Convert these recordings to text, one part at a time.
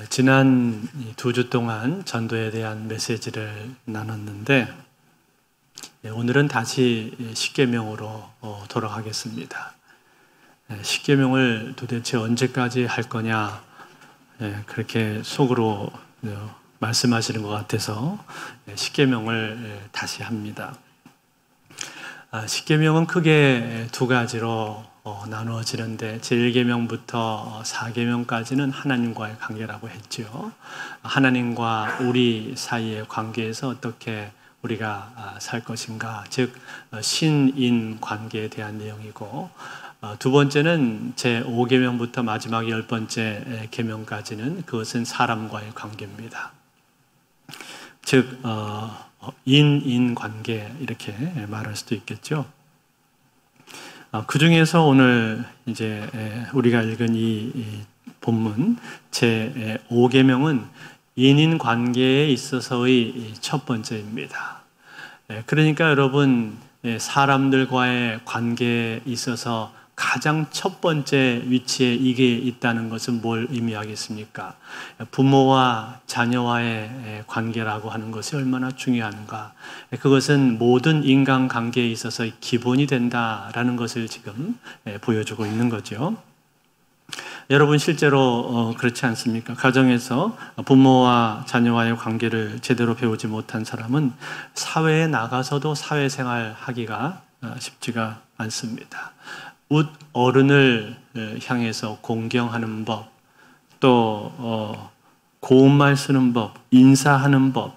지난 2주 동안 전도에 대한 메시지를 나눴는데 오늘은 다시 십계명으로 돌아가겠습니다. 십계명을 도대체 언제까지 할 거냐 그렇게 속으로 말씀하시는 것 같아서 십계명을 다시 합니다. 십계명은 크게 두 가지로 나누어지는데 제1계명부터 4계명까지는 하나님과의 관계라고 했죠. 하나님과 우리 사이의 관계에서 어떻게 우리가 살 것인가, 즉 신인 관계에 대한 내용이고, 두 번째는 제5계명부터 마지막 10번째 계명까지는 그것은 사람과의 관계입니다. 즉 인 관계 이렇게 말할 수도 있겠죠. 그 중에서 오늘 이제 우리가 읽은 이 본문 제5계명은 인인 관계에 있어서의 첫 번째입니다. 그러니까 여러분 사람들과의 관계에 있어서 가장 첫 번째 위치에 이게 있다는 것은 뭘 의미하겠습니까? 부모와 자녀와의 관계라고 하는 것이 얼마나 중요한가? 그것은 모든 인간관계에 있어서 기본이 된다라는 것을 지금 보여주고 있는 거죠. 여러분 실제로 그렇지 않습니까? 가정에서 부모와 자녀와의 관계를 제대로 배우지 못한 사람은 사회에 나가서도 사회생활 하기가 쉽지가 않습니다. 어른을 향해서 공경하는 법, 또 고운말 쓰는 법, 인사하는 법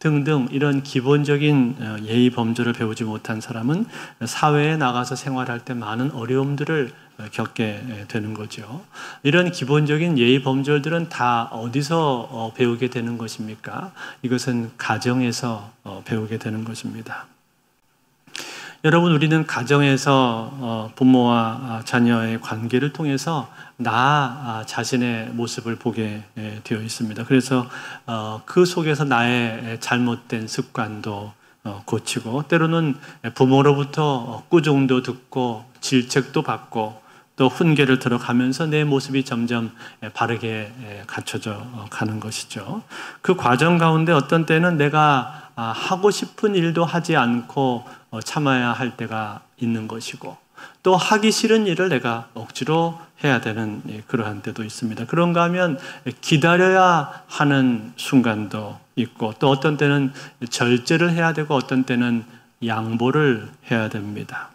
등등 이런 기본적인 예의 범절을 배우지 못한 사람은 사회에 나가서 생활할 때 많은 어려움들을 겪게 되는 거죠. 이런 기본적인 예의 범절들은 다 어디서 배우게 되는 것입니까? 이것은 가정에서 배우게 되는 것입니다. 여러분, 우리는 가정에서 부모와 자녀의 관계를 통해서 나 자신의 모습을 보게 되어 있습니다. 그래서 그 속에서 나의 잘못된 습관도 고치고, 때로는 부모로부터 꾸중도 듣고 질책도 받고 또 훈계를 들어가면서 내 모습이 점점 바르게 갖춰져 가는 것이죠. 그 과정 가운데 어떤 때는 내가 하고 싶은 일도 하지 않고 참아야 할 때가 있는 것이고, 또 하기 싫은 일을 내가 억지로 해야 되는 그러한 때도 있습니다. 그런가 하면 기다려야 하는 순간도 있고, 또 어떤 때는 절제를 해야 되고 어떤 때는 양보를 해야 됩니다.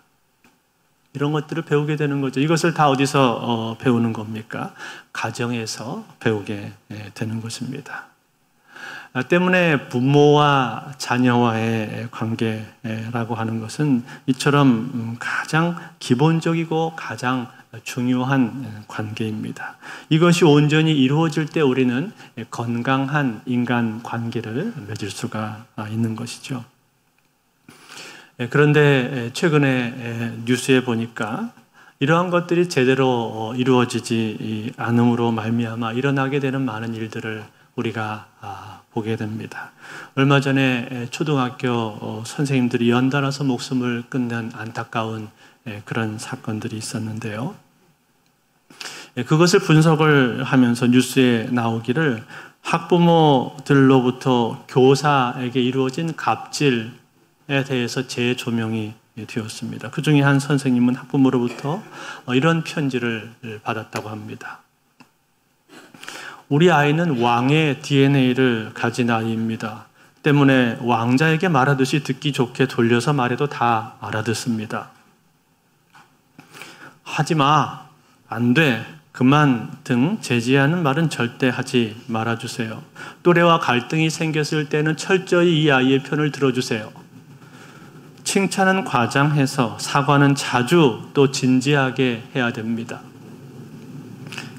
이런 것들을 배우게 되는 거죠. 이것을 다 어디서 배우는 겁니까? 가정에서 배우게 되는 것입니다. 때문에 부모와 자녀와의 관계라고 하는 것은 이처럼 가장 기본적이고 가장 중요한 관계입니다. 이것이 온전히 이루어질 때 우리는 건강한 인간 관계를 맺을 수가 있는 것이죠. 그런데 최근에 뉴스에 보니까 이러한 것들이 제대로 이루어지지 않음으로 말미암아 일어나게 되는 많은 일들을 우리가 보게 됩니다. 얼마 전에 초등학교 선생님들이 연달아서 목숨을 끊는 안타까운 그런 사건들이 있었는데요. 그것을 분석을 하면서 뉴스에 나오기를 학부모들로부터 교사에게 이루어진 갑질에 대해서 재조명이 되었습니다. 그 중에 한 선생님은 학부모로부터 이런 편지를 받았다고 합니다. 우리 아이는 왕의 DNA를 가진 아이입니다. 때문에 왕자에게 말하듯이 듣기 좋게 돌려서 말해도 다 알아듣습니다. 하지 마, 안 돼, 그만 등 제지하는 말은 절대 하지 말아주세요. 또래와 갈등이 생겼을 때는 철저히 이 아이의 편을 들어주세요. 칭찬은 과장해서 사과는 자주 또 진지하게 해야 됩니다.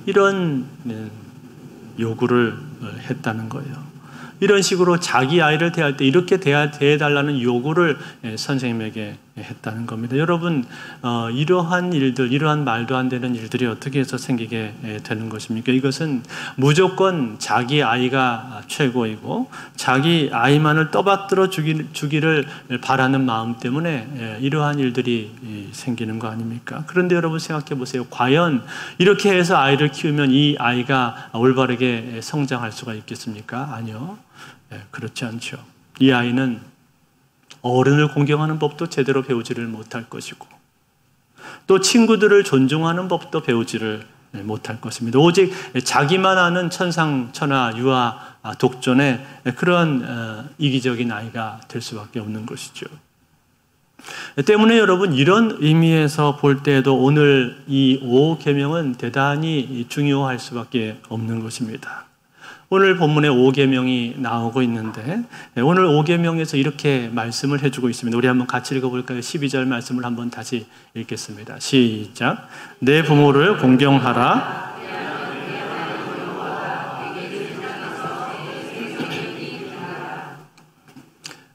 이런 요구를 했다는 거예요. 이런 식으로 자기 아이를 대할 때 이렇게 대해달라는 요구를 선생님에게 했다는 겁니다. 여러분, 이러한 일들, 이러한 말도 안 되는 일들이 어떻게 해서 생기게 되는 것입니까? 이것은 무조건 자기 아이가 최고이고 자기 아이만을 떠받들어 주기를 바라는 마음 때문에 이러한 일들이 생기는 거 아닙니까? 그런데 여러분 생각해 보세요. 과연 이렇게 해서 아이를 키우면 이 아이가 올바르게 성장할 수가 있겠습니까? 아니요. 그렇지 않죠. 이 아이는 어른을 공경하는 법도 제대로 배우지를 못할 것이고 또 친구들을 존중하는 법도 배우지를 못할 것입니다. 오직 자기만 아는 천상천하 유아 독존의 그런 이기적인 아이가 될 수밖에 없는 것이죠. 때문에 여러분 이런 의미에서 볼 때에도 오늘 이 5계명은 대단히 중요할 수밖에 없는 것입니다. 오늘 본문에 5계명이 나오고 있는데 오늘 5계명에서 이렇게 말씀을 해주고 있습니다. 우리 한번 같이 읽어볼까요? 12절 말씀을 한번 다시 읽겠습니다. 시작. 내 부모를 공경하라.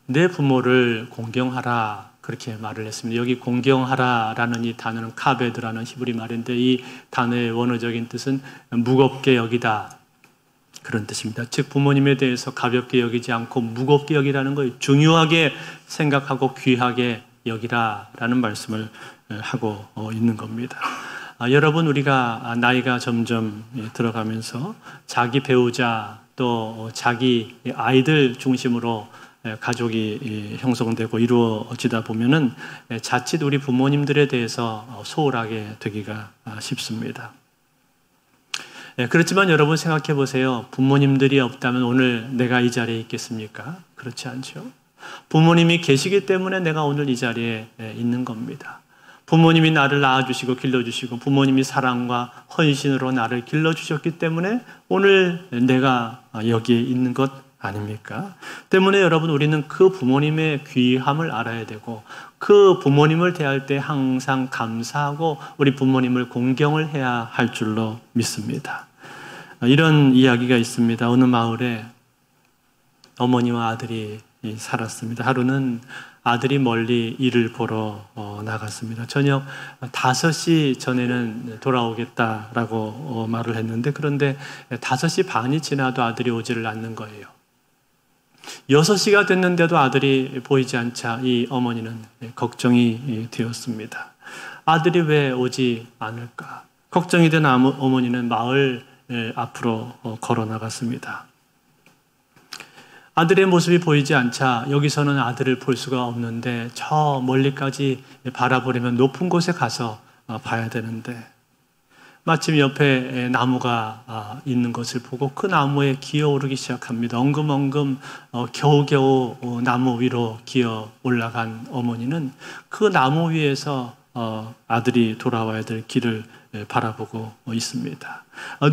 내 부모를 공경하라. 그렇게 말을 했습니다. 여기 공경하라라는 이 단어는 카베드라는 히브리 말인데 이 단어의 원어적인 뜻은 무겁게 여기다. 그런 뜻입니다. 즉 부모님에 대해서 가볍게 여기지 않고 무겁게 여기라는 거예요. 중요하게 생각하고 귀하게 여기라라는 말씀을 하고 있는 겁니다. 여러분 우리가 나이가 점점 들어가면서 자기 배우자 또 자기 아이들 중심으로 가족이 형성되고 이루어지다 보면은 자칫 우리 부모님들에 대해서 소홀하게 되기가 쉽습니다. 그렇지만 여러분 생각해 보세요. 부모님들이 없다면 오늘 내가 이 자리에 있겠습니까? 그렇지 않죠. 부모님이 계시기 때문에 내가 오늘 이 자리에 있는 겁니다. 부모님이 나를 낳아주시고 길러주시고 부모님이 사랑과 헌신으로 나를 길러주셨기 때문에 오늘 내가 여기에 있는 것 아닙니까? 때문에 여러분 우리는 그 부모님의 귀함을 알아야 되고 그 부모님을 대할 때 항상 감사하고 우리 부모님을 공경을 해야 할 줄로 믿습니다. 이런 이야기가 있습니다. 어느 마을에 어머니와 아들이 살았습니다. 하루는 아들이 멀리 일을 보러 나갔습니다. 저녁 5시 전에는 돌아오겠다라고 말을 했는데 그런데 5시 반이 지나도 아들이 오지를 않는 거예요. 6시가 됐는데도 아들이 보이지 않자 이 어머니는 걱정이 되었습니다. 아들이 왜 오지 않을까? 걱정이 된 어머니는 마을 앞으로 걸어 나갔습니다. 아들의 모습이 보이지 않자 여기서는 아들을 볼 수가 없는데 저 멀리까지 바라보려면 높은 곳에 가서 봐야 되는데 마침 옆에 나무가 있는 것을 보고 그 나무에 기어오르기 시작합니다. 엉금엉금 겨우겨우 나무 위로 기어 올라간 어머니는 그 나무 위에서 아들이 돌아와야 될 길을 바라보고 있습니다.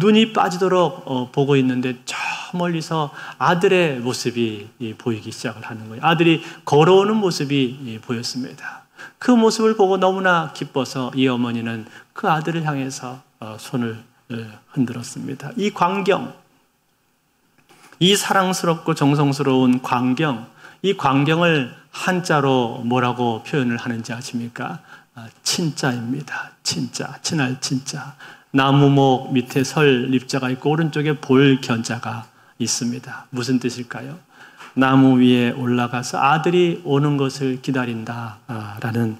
눈이 빠지도록 보고 있는데 저 멀리서 아들의 모습이 보이기 시작을 하는 거예요. 아들이 걸어오는 모습이 보였습니다. 그 모습을 보고 너무나 기뻐서 이 어머니는 그 아들을 향해서 손을 흔들었습니다. 이 광경, 이 사랑스럽고 정성스러운 광경, 이 광경을 한자로 뭐라고 표현을 하는지 아십니까? 친자입니다. 친자, 친할 친자. 나무목 밑에 설 입자가 있고 오른쪽에 볼 견자가 있습니다. 무슨 뜻일까요? 나무 위에 올라가서 아들이 오는 것을 기다린다라는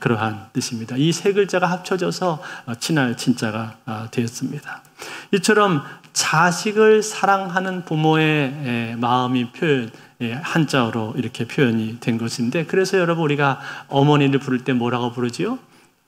그러한 뜻입니다. 이 세 글자가 합쳐져서 친할 친자가 되었습니다. 이처럼 자식을 사랑하는 부모의 마음이 한자어로 이렇게 표현이 된 것인데 그래서 여러분 우리가 어머니를 부를 때 뭐라고 부르지요?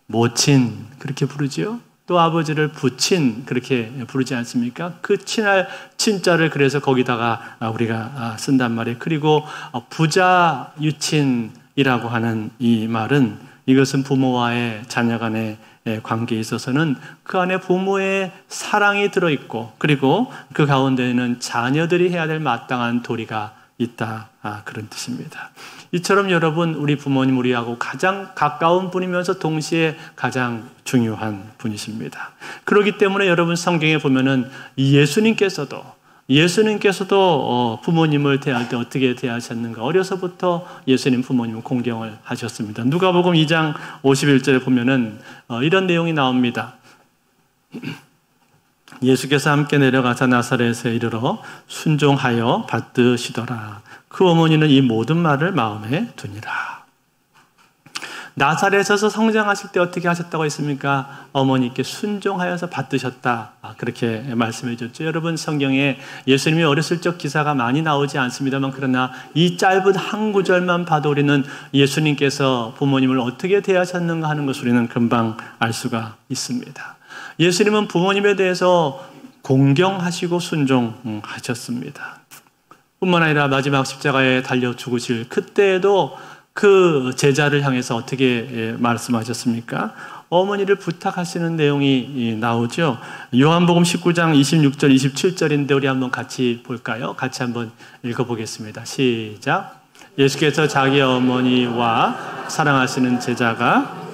모친 그렇게 부르지요? 또 아버지를 부친 그렇게 부르지 않습니까? 그 친할 친자를 그래서 거기다가 우리가 쓴단 말이에요. 그리고 부자 유친이라고 하는 이 말은 이것은 부모와의 자녀 간의 관계에 있어서는 그 안에 부모의 사랑이 들어있고 그리고 그 가운데에는 자녀들이 해야 될 마땅한 도리가 있다. 그런 뜻입니다. 이처럼 여러분 우리 부모님 우리하고 가장 가까운 분이면서 동시에 가장 중요한 분이십니다. 그렇기 때문에 여러분 성경에 보면은 예수님께서도 예수님께서도 부모님을 대할 때 어떻게 대하셨는가? 어려서부터 예수님 부모님은 공경을 하셨습니다. 누가복음 2장 51절에 보면은 이런 내용이 나옵니다. 예수께서 함께 내려가사 나사렛에 이르러 순종하여 받드시더라. 그 어머니는 이 모든 말을 마음에 두니라. 나사렛에서 성장하실 때 어떻게 하셨다고 했습니까? 어머니께 순종하여서 받드셨다. 그렇게 말씀해 줬죠. 여러분, 성경에 예수님이 어렸을 적 기사가 많이 나오지 않습니다만, 그러나 이 짧은 한 구절만 봐도 우리는 예수님께서 부모님을 어떻게 대하셨는가 하는 것을 우리는 금방 알 수가 있습니다. 예수님은 부모님에 대해서 공경하시고 순종하셨습니다. 뿐만 아니라 마지막 십자가에 달려 죽으실 그때에도 그 제자를 향해서 어떻게 말씀하셨습니까? 어머니를 부탁하시는 내용이 나오죠. 요한복음 19장 26절, 27절인데 우리 한번 같이 볼까요? 같이 한번 읽어보겠습니다. 시작. 예수께서 자기 어머니와 사랑하시는 제자가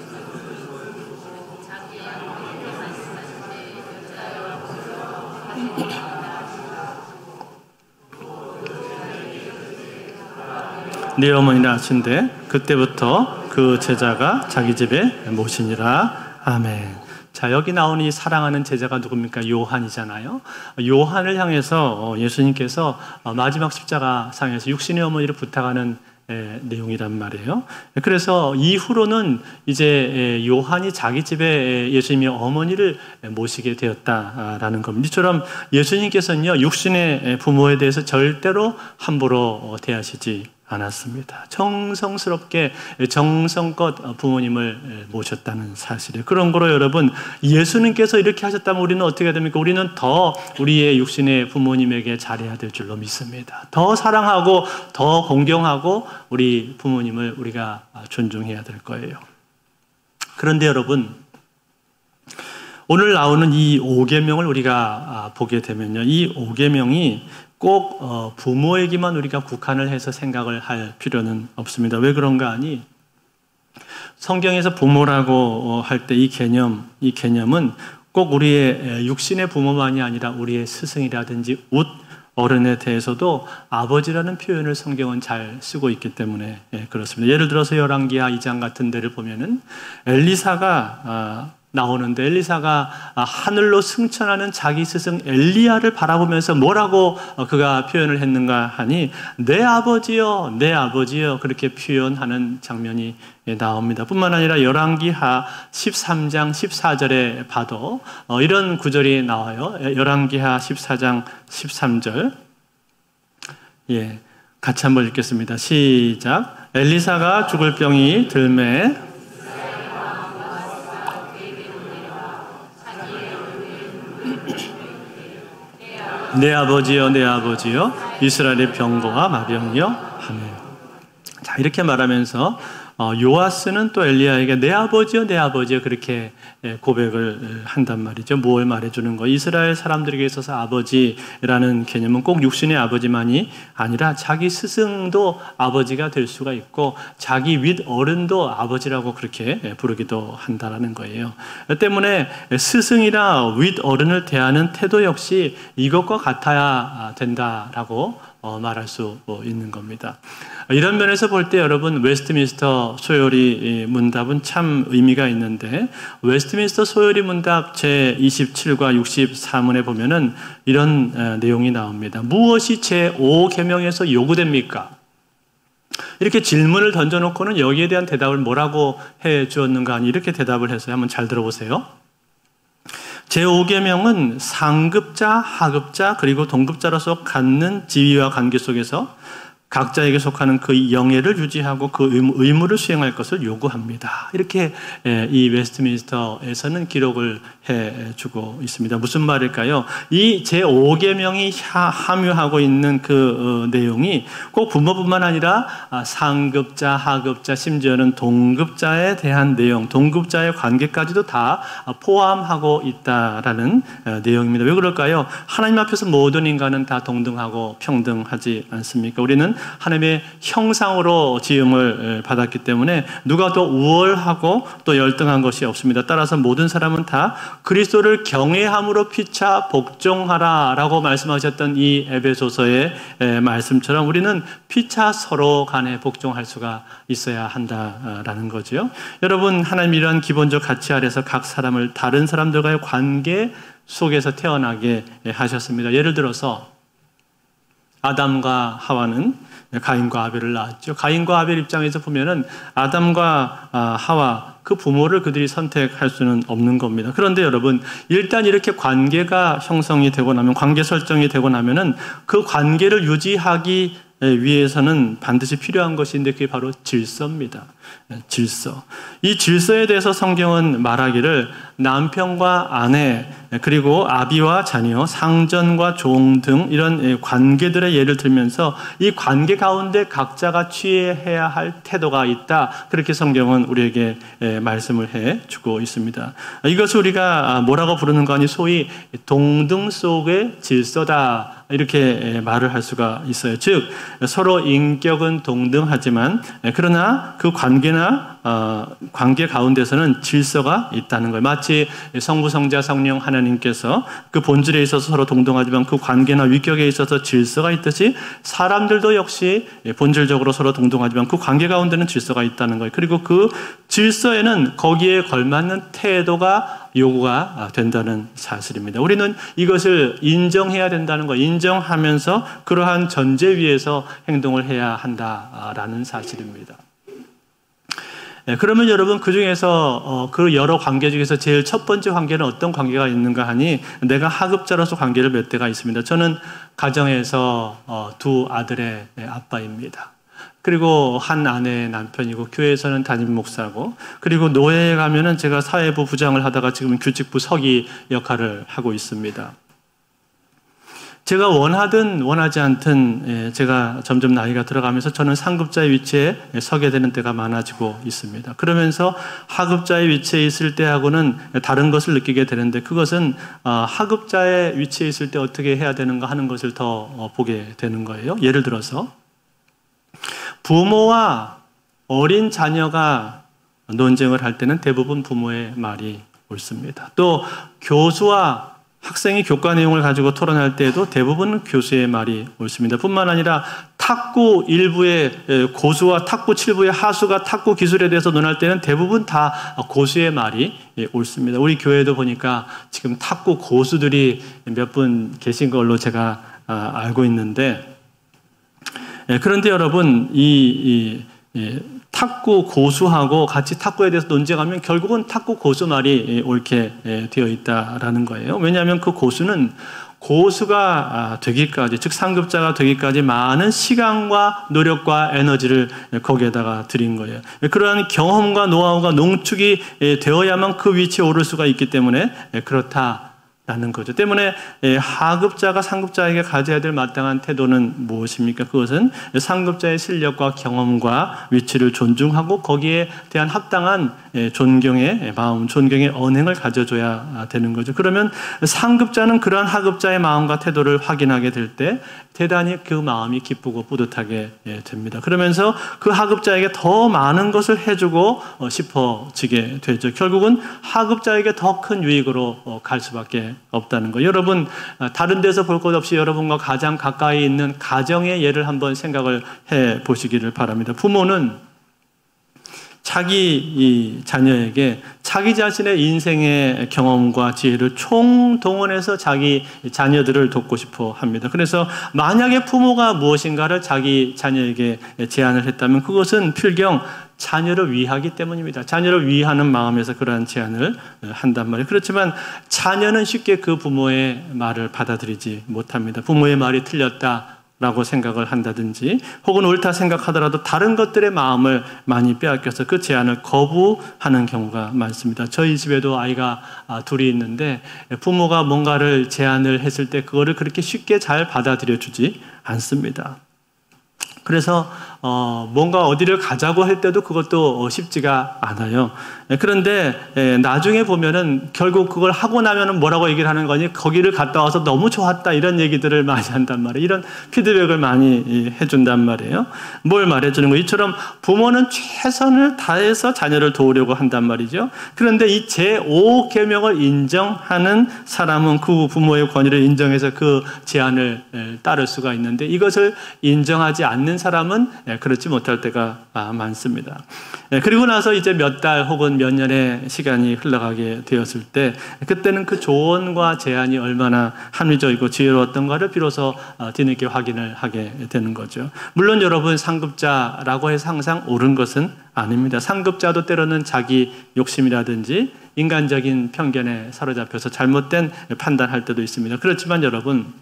네 어머니라 하신대 그때부터 그 제자가 자기 집에 모시니라. 아멘. 자, 여기 나오는 이 사랑하는 제자가 누굽니까? 요한이잖아요. 요한을 향해서 예수님께서 마지막 십자가 상에서 육신의 어머니를 부탁하는 내용이란 말이에요. 그래서 이후로는 이제 요한이 자기 집에 예수님의 어머니를 모시게 되었다라는 겁니다. 이처럼 예수님께서는요, 육신의 부모에 대해서 절대로 함부로 대하시지 않았습니다. 정성스럽게 정성껏 부모님을 모셨다는 사실이에요. 그런 거로 여러분, 예수님께서 이렇게 하셨다면 우리는 어떻게 해야 됩니까? 우리는 더 우리의 육신의 부모님에게 잘해야 될 줄로 믿습니다. 더 사랑하고 더 공경하고 우리 부모님을 우리가 존중해야 될 거예요. 그런데 여러분, 오늘 나오는 이 5계명을 우리가 보게 되면요, 이 5계명이 꼭 부모에게만 우리가 국한을 해서 생각을 할 필요는 없습니다. 왜 그런가 하니, 성경에서 부모라고 할 때 이 개념은 꼭 우리의 육신의 부모만이 아니라 우리의 스승이라든지 웃 어른에 대해서도 아버지라는 표현을 성경은 잘 쓰고 있기 때문에 그렇습니다. 예를 들어서 열왕기하 2장 같은 데를 보면은 엘리사가 나오는데, 엘리사가 하늘로 승천하는 자기 스승 엘리야를 바라보면서 뭐라고 그가 표현을 했는가 하니, 내 아버지여, 내 아버지여, 그렇게 표현하는 장면이 나옵니다. 뿐만 아니라 열왕기하 13장 14절에 봐도 이런 구절이 나와요. 열왕기하 14장 13절. 같이 한번 읽겠습니다. 시작. 엘리사가 죽을 병이 들매 내 아버지여, 내 아버지여, 이스라엘의 병거와 마병이여 하며. 자, 이렇게 말하면서 요아스는 또 엘리야에게 내 아버지여, 내 아버지여, 그렇게 고백을 한단 말이죠. 무엇을 말해주는 거? 이스라엘 사람들에게 있어서 아버지라는 개념은 꼭 육신의 아버지만이 아니라 자기 스승도 아버지가 될 수가 있고, 자기 윗 어른도 아버지라고 그렇게 부르기도 한다는 거예요. 때문에 스승이나 윗 어른을 대하는 태도 역시 이것과 같아야 된다라고 말할 수 있는 겁니다. 이런 면에서 볼 때 여러분, 웨스트민스터 소요리 문답은 참 의미가 있는데, 웨스트민스터 소요리 문답 제27과 64문에 보면은 이런 내용이 나옵니다. 무엇이 제5계명에서 요구됩니까? 이렇게 질문을 던져놓고는 여기에 대한 대답을 뭐라고 해 주었는가 하니 이렇게 대답을 했어요. 한번 잘 들어보세요. 제5계명은 상급자, 하급자, 그리고 동급자로서 갖는 지위와 관계 속에서 각자에게 속하는 그 영예를 유지하고 그 의무를 수행할 것을 요구합니다. 이렇게 이 웨스트민스터에서는 기록을 해주고 있습니다. 무슨 말일까요? 이 제5계명이 함유하고 있는 그 내용이 꼭 부모뿐만 아니라 상급자, 하급자, 심지어는 동급자에 대한 내용, 동급자의 관계까지도 다 포함하고 있다라는 내용입니다. 왜 그럴까요? 하나님 앞에서 모든 인간은 다 동등하고 평등하지 않습니까? 우리는 하나님의 형상으로 지음을 받았기 때문에 누가 더 우월하고 또 열등한 것이 없습니다. 따라서 모든 사람은 다 그리스도를 경외함으로 피차 복종하라라고 말씀하셨던 이 에베소서의 말씀처럼 우리는 피차 서로 간에 복종할 수가 있어야 한다라는 거죠. 여러분, 하나님 이러한 기본적 가치 아래서 각 사람을 다른 사람들과의 관계 속에서 태어나게 하셨습니다. 예를 들어서 아담과 하와는 가인과 아벨을 낳았죠. 가인과 아벨 입장에서 보면은 아담과 하와 그 부모를 그들이 선택할 수는 없는 겁니다. 그런데 여러분, 일단 이렇게 관계가 형성이 되고 나면, 관계 설정이 되고 나면은 그 관계를 유지하기 위해서는 반드시 필요한 것인데 그게 바로 질서입니다. 질서. 이 질서에 대해서 성경은 말하기를 남편과 아내, 그리고 아비와 자녀, 상전과 종 등 이런 관계들의 예를 들면서 이 관계 가운데 각자가 취해야 할 태도가 있다. 그렇게 성경은 우리에게 말씀을 해주고 있습니다. 이것을 우리가 뭐라고 부르는 거 아니 소위 동등 속의 질서다. 이렇게 말을 할 수가 있어요. 즉 서로 인격은 동등하지만 그러나 그 관계나 관계 가운데서는 질서가 있다는 거예요. 마치 성부, 성자, 성령 하나님께서 그 본질에 있어서 서로 동등하지만 그 관계나 위격에 있어서 질서가 있듯이 사람들도 역시 본질적으로 서로 동등하지만 그 관계 가운데는 질서가 있다는 거예요. 그리고 그 질서에는 거기에 걸맞는 태도가 요구가 된다는 사실입니다. 우리는 이것을 인정해야 된다는 거, 인정하면서 그러한 전제 위에서 행동을 해야 한다라는 사실입니다. 그러면 여러분, 그 중에서 그 여러 관계 중에서 제일 첫 번째 관계는 어떤 관계가 있는가 하니 내가 하급자로서 관계를 몇 대가 있습니다. 저는 가정에서 두 아들의 아빠입니다. 그리고 한 아내의 남편이고 교회에서는 담임 목사고, 그리고 노예에 가면은 제가 사회부 부장을 하다가 지금은 규칙부 서기 역할을 하고 있습니다. 제가 원하든 원하지 않든 제가 점점 나이가 들어가면서 저는 상급자의 위치에 서게 되는 때가 많아지고 있습니다. 그러면서 하급자의 위치에 있을 때하고는 다른 것을 느끼게 되는데, 그것은 하급자의 위치에 있을 때 어떻게 해야 되는가 하는 것을 더 보게 되는 거예요. 예를 들어서 부모와 어린 자녀가 논쟁을 할 때는 대부분 부모의 말이 옳습니다. 또 교수와 학생이 교과 내용을 가지고 토론할 때에도 대부분 교수의 말이 옳습니다. 뿐만 아니라 탁구 1부의 고수와 탁구 7부의 하수가 탁구 기술에 대해서 논할 때는 대부분 다 고수의 말이 옳습니다. 우리 교회도 보니까 지금 탁구 고수들이 몇 분 계신 걸로 제가 알고 있는데, 그런데 여러분, 탁구 고수하고 같이 탁구에 대해서 논쟁하면 결국은 탁구 고수 말이 옳게 되어 있다라는 거예요. 왜냐하면 그 고수는 고수가 되기까지, 즉 상급자가 되기까지 많은 시간과 노력과 에너지를 거기에다가 들인 거예요. 그러한 경험과 노하우가 농축이 되어야만 그 위치에 오를 수가 있기 때문에 그렇다 라는 거죠. 때문에 하급자가 상급자에게 가져야 될 마땅한 태도는 무엇입니까? 그것은 상급자의 실력과 경험과 위치를 존중하고 거기에 대한 합당한 존경의 마음, 존경의 언행을 가져줘야 되는 거죠. 그러면 상급자는 그러한 하급자의 마음과 태도를 확인하게 될 때 대단히 그 마음이 기쁘고 뿌듯하게 됩니다. 그러면서 그 하급자에게 더 많은 것을 해주고 싶어지게 되죠. 결국은 하급자에게 더 큰 유익으로 갈 수밖에 없다는 거. 여러분, 다른 데서 볼 것 없이 여러분과 가장 가까이 있는 가정의 예를 한번 생각을 해 보시기를 바랍니다. 부모는 자기 이 자녀에게 자기 자신의 인생의 경험과 지혜를 총동원해서 자기 자녀들을 돕고 싶어 합니다. 그래서 만약에 부모가 무엇인가를 자기 자녀에게 제안을 했다면 그것은 필경 자녀를 위하기 때문입니다. 자녀를 위하는 마음에서 그러한 제안을 한단 말이에요. 그렇지만 자녀는 쉽게 그 부모의 말을 받아들이지 못합니다. 부모의 말이 틀렸다 라고 생각을 한다든지 혹은 옳다 생각하더라도 다른 것들의 마음을 많이 빼앗겨서 그 제안을 거부하는 경우가 많습니다. 저희 집에도 아이가 둘이 있는데 부모가 뭔가를 제안을 했을 때 그거를 그렇게 쉽게 잘 받아들여 주지 않습니다. 그래서 뭔가 어디를 가자고 할 때도 그것도 쉽지가 않아요. 그런데 나중에 보면은 결국 그걸 하고 나면은 뭐라고 얘기를 하는 거니? 거기를 갔다 와서 너무 좋았다 이런 얘기들을 많이 한단 말이에요. 이런 피드백을 많이 해준단 말이에요. 뭘 말해주는 거? 이처럼 부모는 최선을 다해서 자녀를 도우려고 한단 말이죠. 그런데 이 제5계명을 인정하는 사람은 그 부모의 권위를 인정해서 그 제안을 따를 수가 있는데 이것을 인정하지 않는 사람은 그렇지 못할 때가 많습니다. 그리고 나서 이제 몇 달 혹은 몇 년의 시간이 흘러가게 되었을 때 그때는 그 조언과 제안이 얼마나 합리적이고 지혜로웠던가를 비로소 뒤늦게 확인을 하게 되는 거죠. 물론 여러분 상급자라고 해서 항상 옳은 것은 아닙니다. 상급자도 때로는 자기 욕심이라든지 인간적인 편견에 사로잡혀서 잘못된 판단할 때도 있습니다. 그렇지만 여러분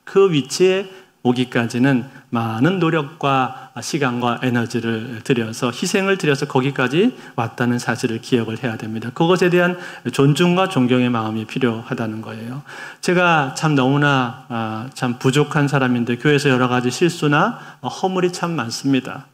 그 위치에 오기까지는 많은 노력과 시간과 에너지를 들여서 희생을 들여서 거기까지 왔다는 사실을 기억을 해야 됩니다. 그것에 대한 존중과 존경의 마음이 필요하다는 거예요. 제가 참 너무나 참 부족한 사람인데 교회에서 여러 가지 실수나 허물이 참 많습니다.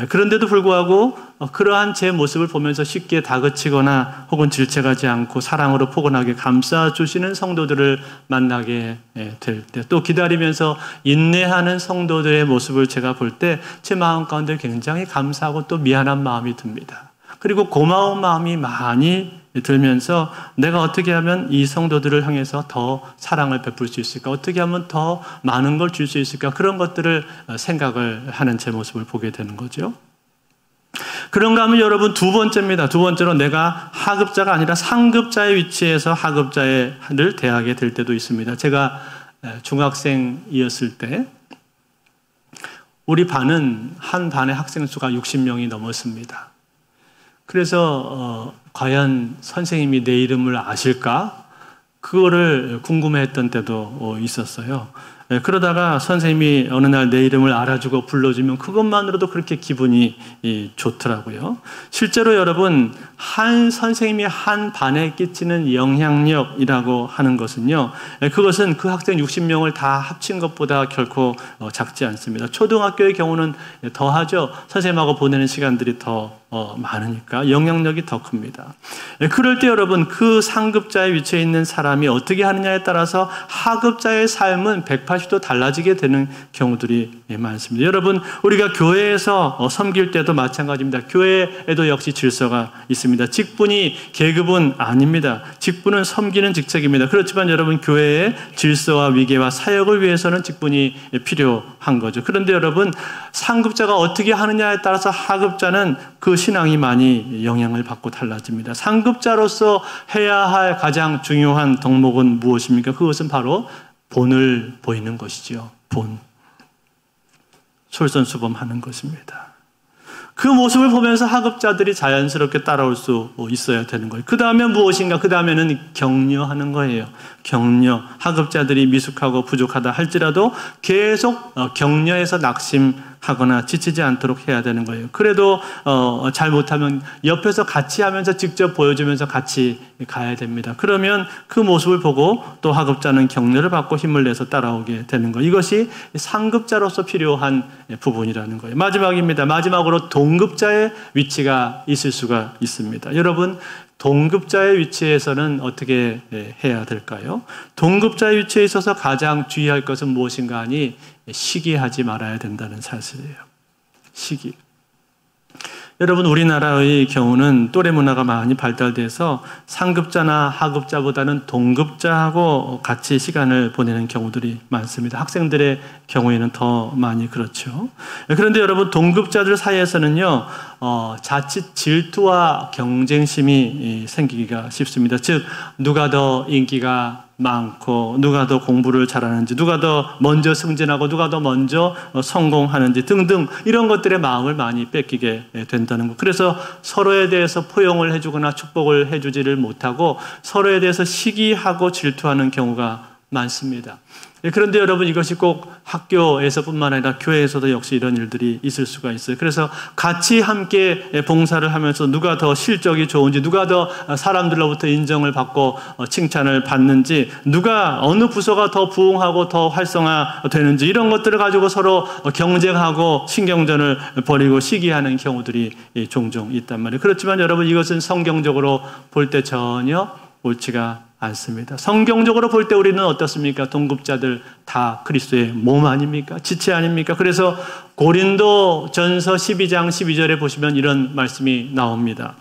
그런데도 불구하고 그러한 제 모습을 보면서 쉽게 다그치거나 혹은 질책하지 않고 사랑으로 포근하게 감싸주시는 성도들을 만나게 될 때 또 기다리면서 인내하는 성도들의 모습을 제가 볼 때 제 마음 가운데 굉장히 감사하고 또 미안한 마음이 듭니다. 그리고 고마운 마음이 많이 들면서 내가 어떻게 하면 이 성도들을 향해서 더 사랑을 베풀 수 있을까? 어떻게 하면 더 많은 걸 줄 수 있을까? 그런 것들을 생각을 하는 제 모습을 보게 되는 거죠. 그런가 하면 여러분 두 번째입니다. 두 번째로 내가 하급자가 아니라 상급자의 위치에서 하급자를 대하게 될 때도 있습니다. 제가 중학생이었을 때 우리 반은 한 반의 학생 수가 60명이 넘었습니다. 그래서 과연 선생님이 내 이름을 아실까? 그거를 궁금해했던 때도 있었어요. 그러다가 선생님이 어느 날 내 이름을 알아주고 불러주면 그것만으로도 그렇게 기분이 좋더라고요. 실제로 여러분 한 선생님이 한 반에 끼치는 영향력이라고 하는 것은요. 그것은 그 학생 60명을 다 합친 것보다 결코 작지 않습니다. 초등학교의 경우는 더하죠. 선생님하고 보내는 시간들이 더 많으니까 영향력이 더 큽니다. 그럴 때 여러분 그 상급자의 위치에 있는 사람이 어떻게 하느냐에 따라서 하급자의 삶은 180도 달라지게 되는 경우들이 많습니다. 여러분 우리가 교회에서 섬길 때도 마찬가지입니다. 교회에도 역시 질서가 있습니다. 직분이 계급은 아닙니다. 직분은 섬기는 직책입니다. 그렇지만 여러분 교회의 질서와 위계와 사역을 위해서는 직분이 필요한 거죠. 그런데 여러분 상급자가 어떻게 하느냐에 따라서 하급자는 그 신앙이 많이 영향을 받고 달라집니다. 상급자로서 해야 할 가장 중요한 덕목은 무엇입니까? 그것은 바로 본을 보이는 것이죠. 본. 솔선수범하는 것입니다. 그 모습을 보면서 하급자들이 자연스럽게 따라올 수 있어야 되는 거예요. 그 다음에 무엇인가? 그 다음에는 격려하는 거예요. 격려. 하급자들이 미숙하고 부족하다 할지라도 계속 격려해서 낙심하거나 지치지 않도록 해야 되는 거예요. 그래도 잘못하면 옆에서 같이 하면서 직접 보여주면서 같이 가야 됩니다. 그러면 그 모습을 보고 또 하급자는 격려를 받고 힘을 내서 따라오게 되는 거예요. 이것이 상급자로서 필요한 부분이라는 거예요. 마지막입니다. 마지막으로 동급자의 위치가 있을 수가 있습니다. 여러분 동급자의 위치에서는 어떻게 해야 될까요? 동급자의 위치에 있어서 가장 주의할 것은 무엇인가 하니 시기하지 말아야 된다는 사실이에요. 시기. 여러분 우리나라의 경우는 또래 문화가 많이 발달돼서 상급자나 하급자보다는 동급자하고 같이 시간을 보내는 경우들이 많습니다. 학생들의 경우에는 더 많이 그렇죠. 그런데 여러분 동급자들 사이에서는요 자칫 질투와 경쟁심이 생기기가 쉽습니다. 즉 누가 더 인기가 많고 누가 더 공부를 잘하는지 누가 더 먼저 승진하고 누가 더 먼저 성공하는지 등등 이런 것들의 마음을 많이 뺏기게 된다는 것. 그래서 서로에 대해서 포용을 해주거나 축복을 해주지를 못하고 서로에 대해서 시기하고 질투하는 경우가 많습니다. 그런데 여러분, 이것이 꼭 학교에서뿐만 아니라 교회에서도 역시 이런 일들이 있을 수가 있어요. 그래서 같이 함께 봉사를 하면서 누가 더 실적이 좋은지, 누가 더 사람들로부터 인정을 받고 칭찬을 받는지, 누가 어느 부서가 더 부흥하고 더 활성화되는지, 이런 것들을 가지고 서로 경쟁하고 신경전을 벌이고 시기하는 경우들이 종종 있단 말이에요. 그렇지만 여러분, 이것은 성경적으로 볼 때 전혀 옳지가 않습니다. 성경적으로 볼 때 우리는 어떻습니까? 동급자들 다 그리스도의 몸 아닙니까? 지체 아닙니까? 그래서 고린도전서 12장 12절에 보시면 이런 말씀이 나옵니다.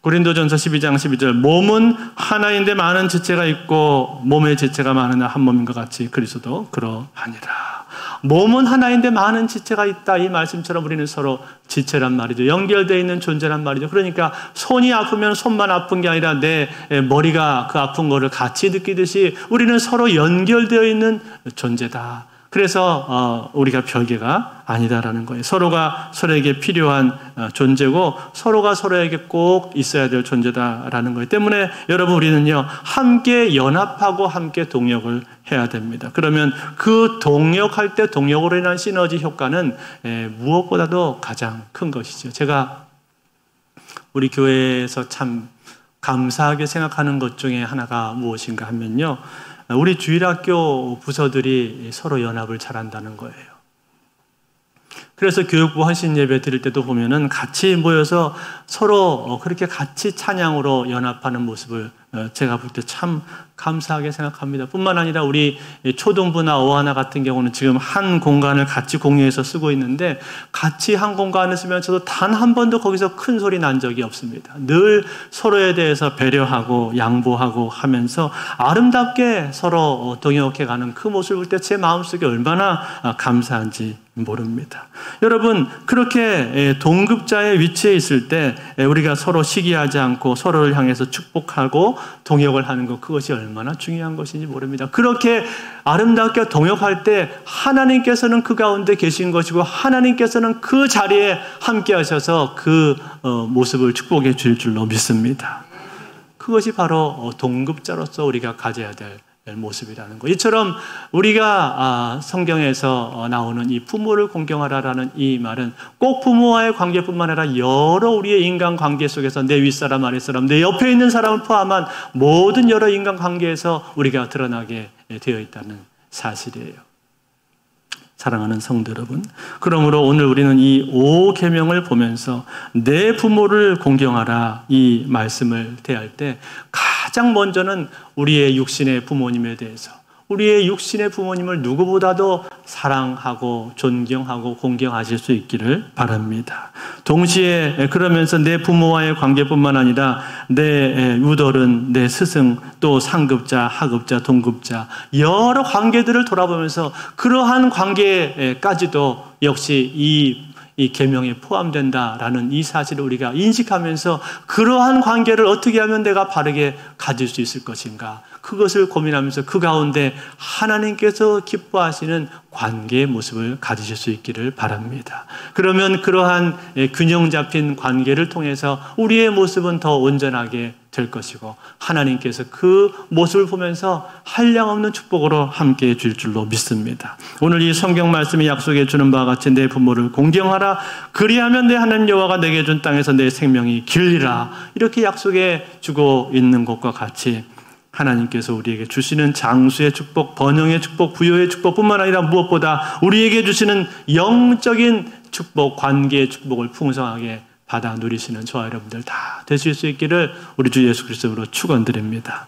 고린도전서 12장 12절, 몸은 하나인데 많은 지체가 있고 몸의 지체가 많으나 한 몸인 것 같이 그리스도도 그러하니라. 몸은 하나인데 많은 지체가 있다. 이 말씀처럼 우리는 서로 지체란 말이죠. 연결되어 있는 존재란 말이죠. 그러니까 손이 아프면 손만 아픈 게 아니라 내 머리가 그 아픈 거를 같이 느끼듯이 우리는 서로 연결되어 있는 존재다. 그래서 우리가 별개가 아니다라는 거예요. 서로가 서로에게 필요한 존재고 서로가 서로에게 꼭 있어야 될 존재다라는 거예요. 때문에 여러분, 우리는요, 함께 연합하고 함께 동역을 해야 됩니다. 그러면 그 동역할 때 동역으로 인한 시너지 효과는 무엇보다도 가장 큰 것이죠. 제가 우리 교회에서 참 감사하게 생각하는 것 중에 하나가 무엇인가 하면요, 우리 주일학교 부서들이 서로 연합을 잘한다는 거예요. 그래서 교육부 헌신 예배 드릴 때도 보면은 같이 모여서 서로 그렇게 같이 찬양으로 연합하는 모습을 제가 볼 때 참 감사하게 생각합니다. 뿐만 아니라 우리 초등부나 어하나 같은 경우는 지금 한 공간을 같이 공유해서 쓰고 있는데, 같이 한 공간을 쓰면서도 단 한 번도 거기서 큰 소리 난 적이 없습니다. 늘 서로에 대해서 배려하고 양보하고 하면서 아름답게 서로 동역해가는 그 모습을 볼 때 제 마음속에 얼마나 감사한지 모릅니다. 여러분, 그렇게 동급자의 위치에 있을 때 우리가 서로 시기하지 않고 서로를 향해서 축복하고 동역을 하는 것, 그것이 얼마나 중요한 것인지 모릅니다. 그렇게 아름답게 동역할 때 하나님께서는 그 가운데 계신 것이고 하나님께서는 그 자리에 함께 하셔서 그 모습을 축복해 줄 줄로 믿습니다. 그것이 바로 동급자로서 우리가 가져야 될 모습이라는 거. 이처럼 우리가 성경에서 나오는 이 부모를 공경하라라는 이 말은 꼭 부모와의 관계뿐만 아니라 여러 우리의 인간관계 속에서 내 윗사람 아랫사람, 내 옆에 있는 사람을 포함한 모든 여러 인간관계에서 우리가 드러나게 되어 있다는 사실이에요. 사랑하는 성도 여러분, 그러므로 오늘 우리는 이 5계명을 보면서 내 부모를 공경하라, 이 말씀을 대할 때 가장 먼저는 우리의 육신의 부모님에 대해서, 우리의 육신의 부모님을 누구보다도 사랑하고 존경하고 공경하실 수 있기를 바랍니다. 동시에 그러면서 내 부모와의 관계뿐만 아니라 내 우덜은, 내 스승, 또 상급자, 하급자, 동급자, 여러 관계들을 돌아보면서 그러한 관계까지도 역시 이 계명에 포함된다라는 이 사실을 우리가 인식하면서 그러한 관계를 어떻게 하면 내가 바르게 가질 수 있을 것인가, 그것을 고민하면서 그 가운데 하나님께서 기뻐하시는 관계의 모습을 가지실 수 있기를 바랍니다. 그러면 그러한 균형 잡힌 관계를 통해서 우리의 모습은 더 온전하게 될 것이고 하나님께서 그 모습을 보면서 한량없는 축복으로 함께해 줄 줄로 믿습니다. 오늘 이 성경 말씀이 약속해 주는 바와 같이 내 부모를 공경하라, 그리하면 내 하나님 여호와가 내게 준 땅에서 내 생명이 길리라, 이렇게 약속해 주고 있는 것과 같이 하나님께서 우리에게 주시는 장수의 축복, 번영의 축복, 부여의 축복뿐만 아니라 무엇보다 우리에게 주시는 영적인 축복, 관계의 축복을 풍성하게 받아 누리시는 저와 여러분들 다 되실 수 있기를 우리 주 예수 그리스도로 축원드립니다.